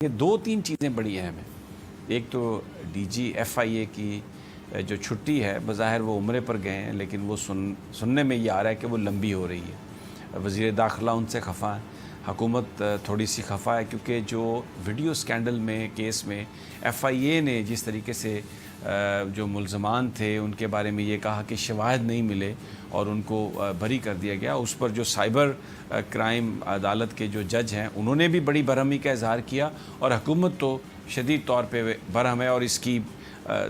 یہ دو تین چیزیں بڑی اہم ہیں۔ ایک تو ڈی جی ایف آئی اے کی جو چھٹی ہے، بظاہر وہ عمرے پر گئے ہیں، لیکن وہ سننے میں یہ آ رہا ہے کہ وہ لمبی ہو رہی ہے۔ وزیر داخلہ ان سے خفا ہے، حکومت تھوڑی سی خفا ہے، کیونکہ جو ویڈیو سکینڈل میں کیس میں ایف آئی اے نے جس طریقے سے جو ملزمان تھے ان کے بارے میں یہ کہا کہ شواہد نہیں ملے اور ان کو بری کر دیا گیا، اس پر جو سائبر کرائم عدالت کے جو جج ہیں انہوں نے بھی بڑی برہمی کا اظہار کیا، اور حکومت تو شدید طور پہ برہم ہے اور اس کی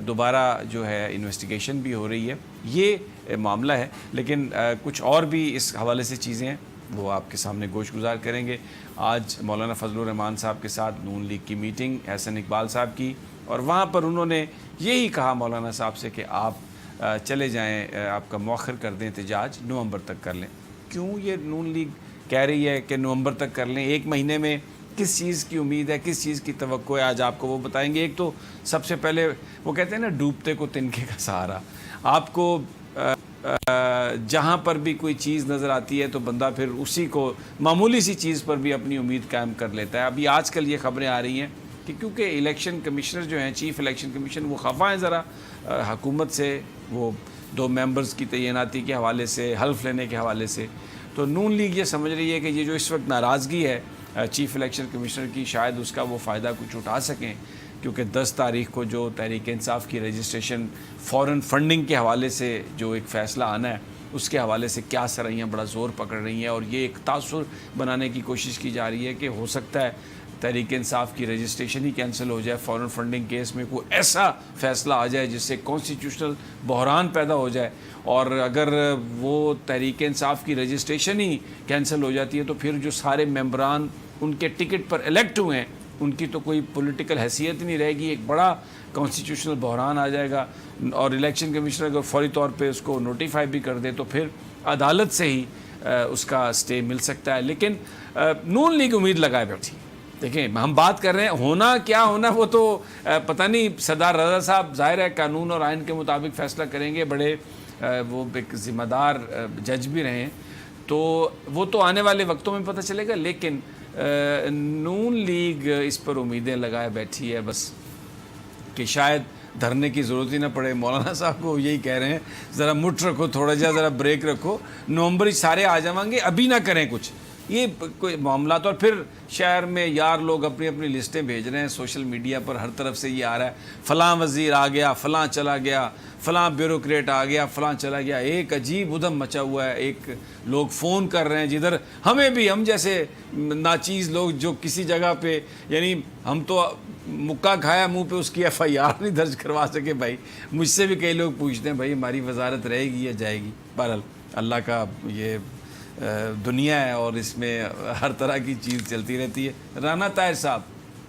دوبارہ جو ہے انویسٹیگیشن بھی ہو رہی ہے۔ یہ معاملہ ہے، لیکن کچھ اور بھی اس حوالے سے چیزیں ہیں، وہ آپ کے سامنے گوش گزار کریں گے۔ آج مولانا فضل الرحمان صاحب کے ساتھ نون لیگ کی میٹنگ احسن اقبال صاحب کی، اور وہاں پر انہوں نے یہی کہا مولانا صاحب سے کہ آپ چلے جائیں، آپ کا مؤخر کر دیں احتجاج، نومبر تک کر لیں۔ کیوں یہ نون لیگ کہہ رہی ہے کہ نومبر تک کر لیں؟ ایک مہینے میں کس چیز کی امید ہے، کس چیز کی توقع ہے، آج آپ کو وہ بتائیں گے۔ ایک تو سب سے پہلے وہ کہتے ہیں نا، ڈوبتے کو تنکے کا سہارا۔ آپ کو جہاں پر بھی کوئی چیز نظر آتی ہے تو بندہ پھر اسی کو، معمولی سی چیز پر بھی اپنی امید قائم کر لیتا ہے۔ ابھی آج کل یہ خبریں آ رہی ہیں کہ کیونکہ الیکشن کمشنر جو ہیں، چیف الیکشن کمیشن، وہ خفا ہیں ذرا حکومت سے، وہ 2 ممبرز کی تعیناتی کے حوالے سے، حلف لینے کے حوالے سے، تو نون لیگ یہ سمجھ رہی ہے کہ یہ جو اس وقت ناراضگی ہے چیف الیکشن کمشنر کی، شاید اس کا وہ فائدہ کچھ اٹھا سکیں، کیونکہ 10 تاریخ کو جو تحریک انصاف کی رجسٹریشن فورن فنڈنگ کے حوالے سے جو ایک فیصلہ آنا ہے، اس کے حوالے سے کیا سرائیاں بڑا زور پکڑ رہی ہیں، اور یہ ایک تاثر بنانے کی کوشش کی جا رہی ہے کہ ہو سکتا ہے تحریک انصاف کی رجسٹریشن ہی کینسل ہو جائے، فورن فنڈنگ کیس میں کوئی ایسا فیصلہ آ جائے جس سے کانسٹیٹیوشنل بحران پیدا ہو جائے، اور اگر وہ تحریک انصاف کی رجسٹریشن ہی کینسل ہو جاتی ہے تو پھر جو سارے ممبران ان کے ٹکٹ پر الیکٹ ہوئے ہیں ان کی تو کوئی پولیٹیکل حیثیت نہیں رہے گی، ایک بڑا کانسٹیٹیوشنل بحران آ جائے گا، اور الیکشن کمشنر اگر فوری طور پہ اس کو نوٹیفائی بھی کر دے تو پھر عدالت سے ہی اس کا سٹے مل سکتا ہے۔ لیکن نون لیگ امید لگائے بیٹھی۔ دیکھیں، ہم بات کر رہے ہیں ہونا کیا ہونا، وہ تو پتہ نہیں، سردار رضا صاحب ظاہر ہے قانون اور آئین کے مطابق فیصلہ کریں گے، بڑے وہ ایک ذمہ دار جج بھی رہے ہیں، تو وہ تو آنے والے وقتوں میں پتہ چلے گا۔ لیکن نون لیگ اس پر امیدیں لگائے بیٹھی ہے بس کہ شاید دھرنے کی ضرورت ہی نہ پڑے۔ مولانا صاحب کو یہی کہہ رہے ہیں، ذرا مٹھ رکھو، تھوڑا جا ذرا بریک رکھو، نومبر سارے آ جائیں گے، ابھی نہ کریں کچھ، یہ کوئی معاملات۔ اور پھر شہر میں یار لوگ اپنی اپنی لسٹیں بھیج رہے ہیں، سوشل میڈیا پر ہر طرف سے یہ آ رہا ہے، فلاں وزیر آ گیا، فلاں چلا گیا، فلاں بیوروکریٹ آ گیا، فلاں چلا گیا، ایک عجیب ادھم مچا ہوا ہے۔ ایک لوگ فون کر رہے ہیں جدھر ہمیں بھی، ہم جیسے ناچیز لوگ جو کسی جگہ پہ، یعنی ہم تو مکہ کھایا منہ پہ، اس کی ایف آئی آر نہیں درج کروا سکے۔ بھائی مجھ سے بھی کئی لوگ پوچھتے ہیں، بھائی ہماری وزارت رہے گی یا جائے گی؟ بہرحال اللہ کا یہ دنیا ہے اور اس میں ہر طرح کی چیز چلتی رہتی ہے۔ رانا طاہر صاحب،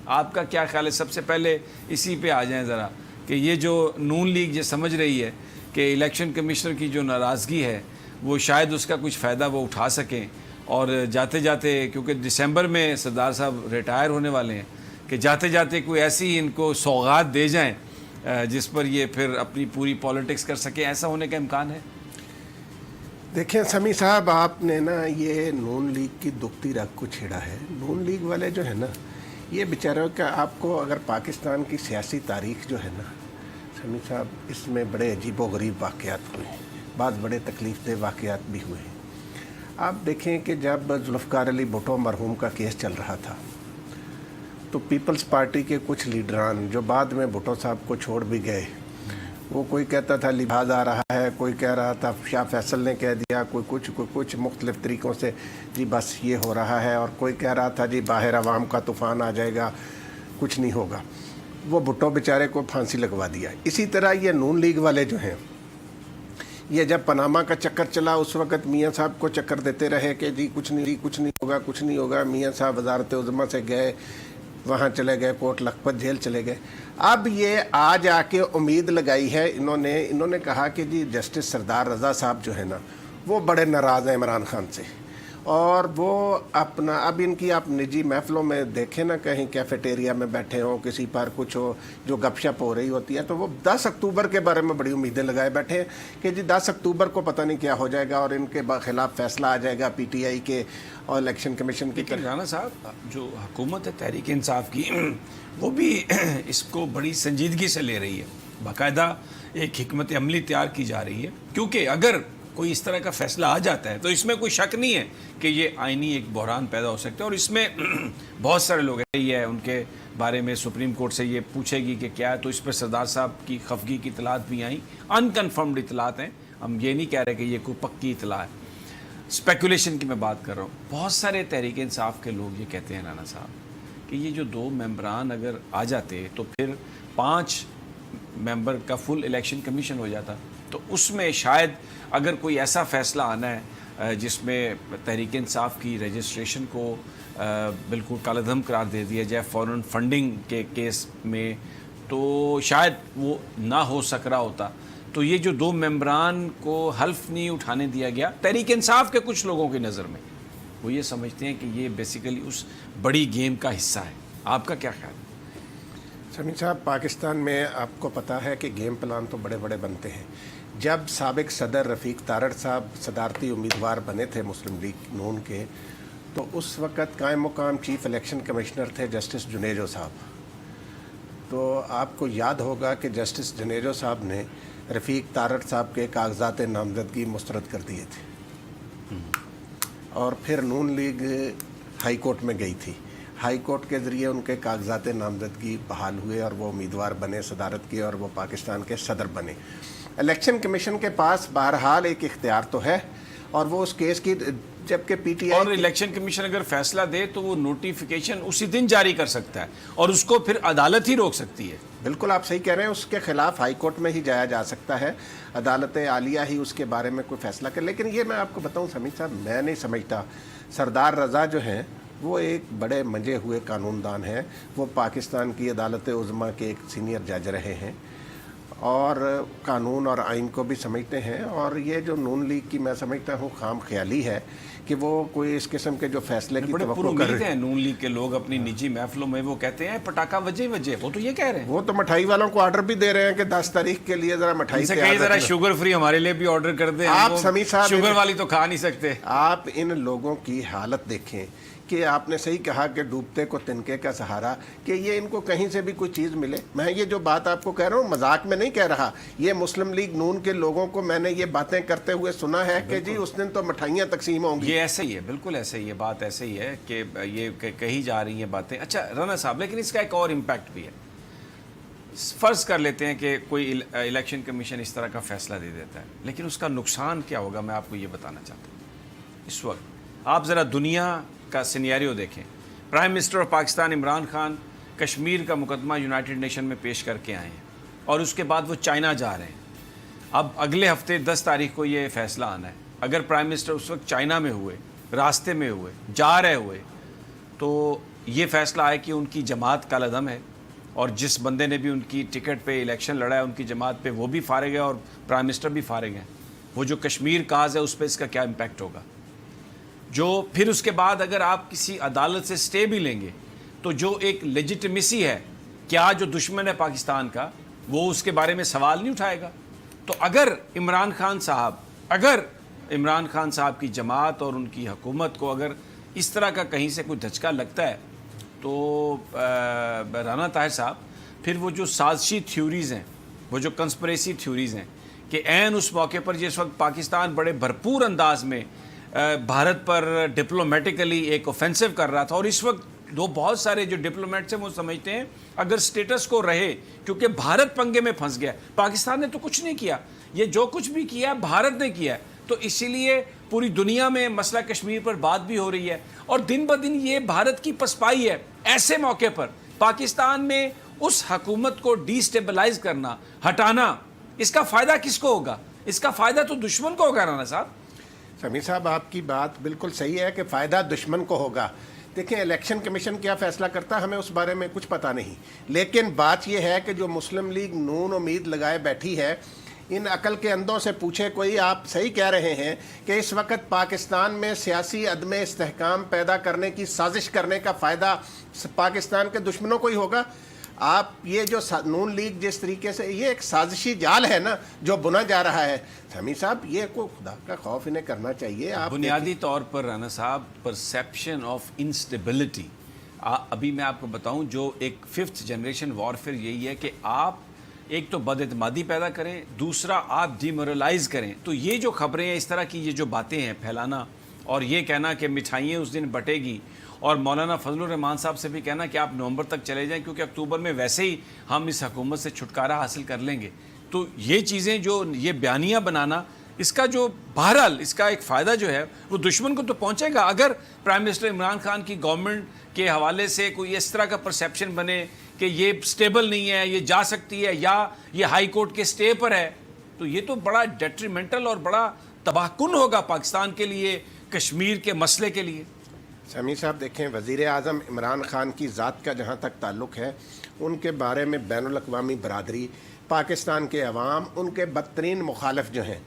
آپ کا کیا خیال ہے؟ سب سے پہلے اسی پہ آ جائیں ذرا، کہ یہ جو نون لیگ یہ سمجھ رہی ہے کہ الیکشن کمشنر کی جو ناراضگی ہے وہ شاید اس کا کچھ فائدہ وہ اٹھا سکیں، اور جاتے جاتے، کیونکہ دسمبر میں سردار صاحب ریٹائر ہونے والے ہیں، کہ جاتے جاتے کوئی ایسی ان کو سوغات دے جائیں جس پر یہ پھر اپنی پوری پالیٹکس کر سکیں، ایسا ہونے کا امکان ہے؟ دیکھیں سمیع صاحب، آپ نے نا یہ نون لیگ کی دکھتی رگ کو چھیڑا ہے۔ نون لیگ والے جو ہے نا، یہ بیچاروں کا، آپ کو اگر پاکستان کی سیاسی تاریخ جو ہے نا سمیع صاحب، اس میں بڑے عجیب و غریب واقعات ہوئے ہیں، بعض بڑے تکلیف دہ واقعات بھی ہوئے ہیں۔ آپ دیکھیں کہ جب ذوالفقار علی بھٹو مرحوم کا کیس چل رہا تھا تو پیپلز پارٹی کے کچھ لیڈران جو بعد میں بھٹو صاحب کو چھوڑ بھی گئے، وہ کوئی کہتا تھا لباس آ رہا ہے، کوئی کہہ رہا تھا شاہ فیصل نے کہہ دیا، کوئی کچھ مختلف طریقوں سے جی بس یہ ہو رہا ہے، اور کوئی کہہ رہا تھا جی باہر عوام کا طوفان آ جائے گا، کچھ نہیں ہوگا۔ وہ بھٹو بیچارے کو پھانسی لگوا دیا۔ اسی طرح یہ نون لیگ والے جو ہیں، یہ جب پاناما کا چکر چلا اس وقت میاں صاحب کو چکر دیتے رہے کہ جی کچھ نہیں ہوگا۔ میاں صاحب وزارت عظمیٰ سے گئے، وہاں چلے گئے، کوٹ لکھپت جیل چلے گئے۔ اب یہ آج آ کے امید لگائی ہے انہوں نے کہا کہ جی جسٹس سردار رضا صاحب جو ہے نا، وہ بڑے ناراض ہیں عمران خان سے، اور وہ اپنا اب ان کی آپ نجی محفلوں میں دیکھیں نا، کہیں کیفیٹیریا میں بیٹھے ہوں، کسی پر کچھ ہو جو گپ شپ ہو رہی ہوتی ہے، تو وہ 10 اکتوبر کے بارے میں بڑی امیدیں لگائے بیٹھے ہیں کہ جی 10 اکتوبر کو پتہ نہیں کیا ہو جائے گا اور ان کے خلاف فیصلہ آ جائے گا پی ٹی آئی کے اور الیکشن کمیشن کی لیکن رانا صاحب، جو حکومت ہے تحریک انصاف کی، وہ بھی اس کو بڑی سنجیدگی سے لے رہی ہے، باقاعدہ ایک حکمت عملی تیار کی جا رہی ہے، کیونکہ اگر کوئی اس طرح کا فیصلہ آ جاتا ہے تو اس میں کوئی شک نہیں ہے کہ یہ آئینی ایک بحران پیدا ہو سکتا ہے، اور اس میں بہت سارے لوگ ہیں، یہ ہے ان کے بارے میں سپریم کورٹ سے یہ پوچھے گی کہ کیا ہے، تو اس پر سردار صاحب کی خفگی کی اطلاعات بھی آئیں، انکنفرمڈ اطلاعات ہیں، ہم یہ نہیں کہہ رہے کہ یہ کوئی پکی اطلاع ہے، اسپیکولیشن کی میں بات کر رہا ہوں۔ بہت سارے تحریک انصاف کے لوگ یہ کہتے ہیں رانا صاحب کہ یہ جو 2 ممبران اگر آ جاتے تو پھر 5 ممبر کا فل الیکشن کمیشن ہو جاتا، تو اس میں شاید اگر کوئی ایسا فیصلہ آنا ہے جس میں تحریک انصاف کی رجسٹریشن کو بالکل کالعدم قرار دے دیا جائے فورن فنڈنگ کے کیس میں، تو شاید وہ نہ ہو سک رہا ہوتا۔ تو یہ جو 2 ممبران کو حلف نہیں اٹھانے دیا گیا، تحریک انصاف کے کچھ لوگوں کی نظر میں وہ یہ سمجھتے ہیں کہ یہ بیسیکلی اس بڑی گیم کا حصہ ہے۔ آپ کا کیا خیال ہے؟ سمیع صاحب، پاکستان میں آپ کو پتہ ہے کہ گیم پلان تو بڑے بڑے بنتے ہیں۔ جب سابق صدر رفیق تارڑ صاحب صدارتی امیدوار بنے تھے مسلم لیگ نون کے، تو اس وقت قائم مقام چیف الیکشن کمشنر تھے جسٹس جنیجو صاحب۔ تو آپ کو یاد ہوگا کہ جسٹس جنیجو صاحب نے رفیق تارڑ صاحب کے کاغذات نامزدگی مسترد کر دیے تھے، اور پھر نون لیگ ہائی کورٹ میں گئی تھی، ہائی کورٹ کے ذریعے ان کے کاغذات نامزدگی بحال ہوئے اور وہ امیدوار بنے صدارت کے، اور وہ پاکستان کے صدر بنے۔ الیکشن کمیشن کے پاس بہرحال ایک اختیار تو ہے، اور وہ اس کیس کی، جبکہ پی ٹی آئی اور الیکشن کمیشن اگر فیصلہ دے تو وہ نوٹیفیکیشن اسی دن جاری کر سکتا ہے، اور اس کو پھر عدالت ہی روک سکتی ہے۔ بالکل آپ صحیح کہہ رہے ہیں، اس کے خلاف ہائی کورٹ میں ہی جایا جا سکتا ہے، عدالت عالیہ ہی اس کے بارے میں کوئی فیصلہ کرے۔ لیکن یہ میں آپ کو بتاؤں سمیع صاحب، میں نہیں سمجھتا، سردار رضا جو ہیں وہ ایک بڑے منجے ہوئے قانون دان ہیں، وہ پاکستان کی عدالت عظمیٰ کے ایک سینئر جج رہے ہیں اور قانون اور آئین کو بھی سمجھتے ہیں، اور یہ جو نون لیگ کی میں سمجھتا ہوں خام خیالی ہے کہ وہ کوئی اس قسم کے جو فیصلے کی بڑے توقع پر کر امید رہے ہیں نون لیگ کے لوگ اپنی نجی محفلوں میں، وہ کہتے ہیں پٹاخہ وجے وجے، وہ تو یہ کہہ رہے ہیں، وہ تو مٹھائی والوں کو آرڈر بھی دے رہے ہیں کہ 10 تاریخ کے لیے ذرا مٹھائی ان سے تیار کہیں ذرا رکھنا۔ شوگر فری ہمارے لیے بھی آرڈر کر دیں، آپ سمیع صاحب شوگر والی تو کھا نہیں سکتے۔ آپ ان لوگوں کی حالت دیکھیں کہ آپ نے صحیح کہا کہ ڈوبتے کو تنکے کا سہارا، کہ یہ ان کو کہیں سے بھی کوئی چیز ملے۔ میں یہ جو بات آپ کو کہہ رہا ہوں مذاق میں نہیں کہہ رہا، یہ مسلم لیگ نون کے لوگوں کو میں نے یہ باتیں کرتے ہوئے سنا ہے کہ جی اس دن تو مٹھائیاں تقسیم ہوں گی۔ یہ ایسے ہی ہے، بالکل ایسے ہی ہے، بات ایسے ہی ہے کہ یہ کہی جا رہی ہیں باتیں۔ اچھا رانا صاحب، لیکن اس کا ایک اور امپیکٹ بھی ہے۔ فرض کر لیتے ہیں کہ کوئی الیکشن کمیشن اس طرح کا فیصلہ دے دیتا ہے، لیکن اس کا نقصان کیا ہوگا میں آپ کو یہ بتانا چاہتا ہوں۔ اس وقت آپ ذرا دنیا کا سینیریو دیکھیں، prime minister of Pakistan Imran Khan Kashmir کا مقدمہ یونائٹڈ نیشن میں پیش کر کے آئے ہیں، اور اس کے بعد وہ چائنا جا رہے ہیں۔ اب اگلے ہفتے 10 تاریخ کو یہ فیصلہ آنا ہے۔ اگر پرائم منسٹر اس وقت چائنا میں ہوئے، راستے میں ہوئے، جا رہے ہوئے، تو یہ فیصلہ آئے کہ ان کی جماعت کالعدم ہے، اور جس بندے نے بھی ان کی ٹکٹ پہ الیکشن لڑا ہے ان کی جماعت پہ، وہ بھی فارغ ہے اور پرائم منسٹر بھی فارغ ہیں، وہ جو کشمیر کاز ہے اس پہ اس کا کیا امپیکٹ ہوگا؟ جو پھر اس کے بعد اگر آپ کسی عدالت سے سٹے بھی لیں گے تو جو ایک لیجیٹمیسی ہے، کیا جو دشمن ہے پاکستان کا وہ اس کے بارے میں سوال نہیں اٹھائے گا؟ تو اگر عمران خان صاحب کی جماعت اور ان کی حکومت کو اگر اس طرح کا کہیں سے کوئی دھچکا لگتا ہے تو رانا طاہر صاحب، پھر وہ جو سازشی تھیوریز ہیں، وہ جو کنسپریسی تھیوریز ہیں کہ عین اس موقع پر جس وقت پاکستان بڑے بھرپور انداز میں بھارت پر ڈپلومیٹیکلی ایک اوفینسو کر رہا تھا، اور اس وقت بہت سارے جو ڈپلومیٹس ہیں وہ سمجھتے ہیں اگر سٹیٹس کو رہے، کیونکہ بھارت پنگے میں پھنس گیا، پاکستان نے تو کچھ نہیں کیا، یہ جو کچھ بھی کیا بھارت نے کیا، تو اسی لیے پوری دنیا میں مسئلہ کشمیر پر بات بھی ہو رہی ہے، اور دن بدن یہ بھارت کی پسپائی ہے۔ ایسے موقع پر پاکستان میں اس حکومت کو ڈی سٹیبلائز کرنا، ہٹانا، اس کا فائدہ کس کو ہوگا؟ اس کا فائدہ تو دشمن کو ہوگا رانا صاحب۔ سمیع صاحب، آپ کی بات بالکل صحیح ہے کہ فائدہ دشمن کو ہوگا۔ دیکھیں الیکشن کمیشن کیا فیصلہ کرتا ہے ہمیں اس بارے میں کچھ پتہ نہیں، لیکن بات یہ ہے کہ جو مسلم لیگ نون امید لگائے بیٹھی ہے، ان عقل کے اندھوں سے پوچھے کوئی. آپ صحیح کہہ رہے ہیں کہ اس وقت پاکستان میں سیاسی عدم استحکام پیدا کرنے کی سازش کرنے کا فائدہ پاکستان کے دشمنوں کو ہی ہوگا. آپ یہ جو نون لیگ جس طریقے سے یہ ایک سازشی جال ہے نا جو بنا جا رہا ہے, سمیع صاحب یہ کو خدا کا خوف انہیں کرنا چاہیے. آپ بنیادی طور پر رانا صاحب پرسیپشن آف انسٹیبلٹی, ابھی میں آپ کو بتاؤں جو ایک 5th جنریشن وارفیئر یہی ہے کہ آپ ایک تو بد اعتمادی پیدا کریں, دوسرا آپ ڈیمورلائز کریں. تو یہ جو خبریں ہیں اس طرح کی یہ جو باتیں ہیں پھیلانا اور یہ کہنا کہ مٹھائیاں اس دن بٹے گی, اور مولانا فضل الرحمان صاحب سے بھی کہنا کہ آپ نومبر تک چلے جائیں کیونکہ اکتوبر میں ویسے ہی ہم اس حکومت سے چھٹکارا حاصل کر لیں گے. تو یہ چیزیں جو یہ بیانیہ بنانا, اس کا جو بہرحال اس کا ایک فائدہ جو ہے وہ دشمن کو تو پہنچے گا. اگر پرائم منسٹر عمران خان کی گورنمنٹ کے حوالے سے کوئی اس طرح کا پرسیپشن بنے کہ یہ سٹیبل نہیں ہے, یہ جا سکتی ہے یا یہ ہائی کورٹ کے سٹے پر ہے, تو یہ تو بڑا ڈیٹریمنٹل اور بڑا تباہ کن ہوگا پاکستان کے لیے, کشمیر کے مسئلے کے لیے. سمیع صاحب دیکھیں, وزیر اعظم عمران خان کی ذات کا جہاں تک تعلق ہے, ان کے بارے میں بین الاقوامی برادری, پاکستان کے عوام, ان کے بدترین مخالف جو ہیں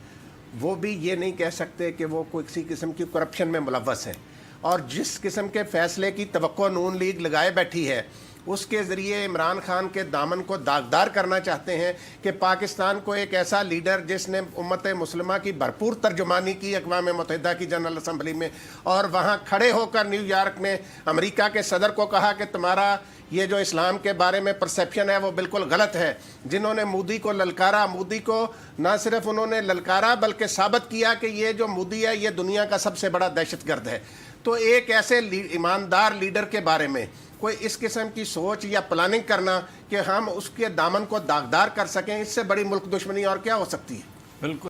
وہ بھی یہ نہیں کہہ سکتے کہ وہ کوئی کسی قسم کی کرپشن میں ملوث ہیں. اور جس قسم کے فیصلے کی توقع نون لیگ لگائے بیٹھی ہے اس کے ذریعے عمران خان کے دامن کو داغدار کرنا چاہتے ہیں کہ پاکستان کو ایک ایسا لیڈر جس نے امت مسلمہ کی بھرپور ترجمانی کی اقوام متحدہ کی جنرل اسمبلی میں, اور وہاں کھڑے ہو کر نیو یارک میں امریکہ کے صدر کو کہا کہ تمہارا یہ جو اسلام کے بارے میں پرسیپشن ہے وہ بالکل غلط ہے. جنہوں نے مودی کو للکارا, مودی کو نہ صرف انہوں نے للکارا بلکہ ثابت کیا کہ یہ جو مودی ہے یہ دنیا کا سب سے بڑا دہشت گرد ہے. تو ایک ایسے ایماندار لیڈر کے بارے میں کوئی اس قسم کی سوچ یا پلاننگ کرنا کہ ہم اس کے دامن کو داغدار کر سکیں, اس سے بڑی ملک دشمنی اور کیا ہو سکتی ہے. بالکل.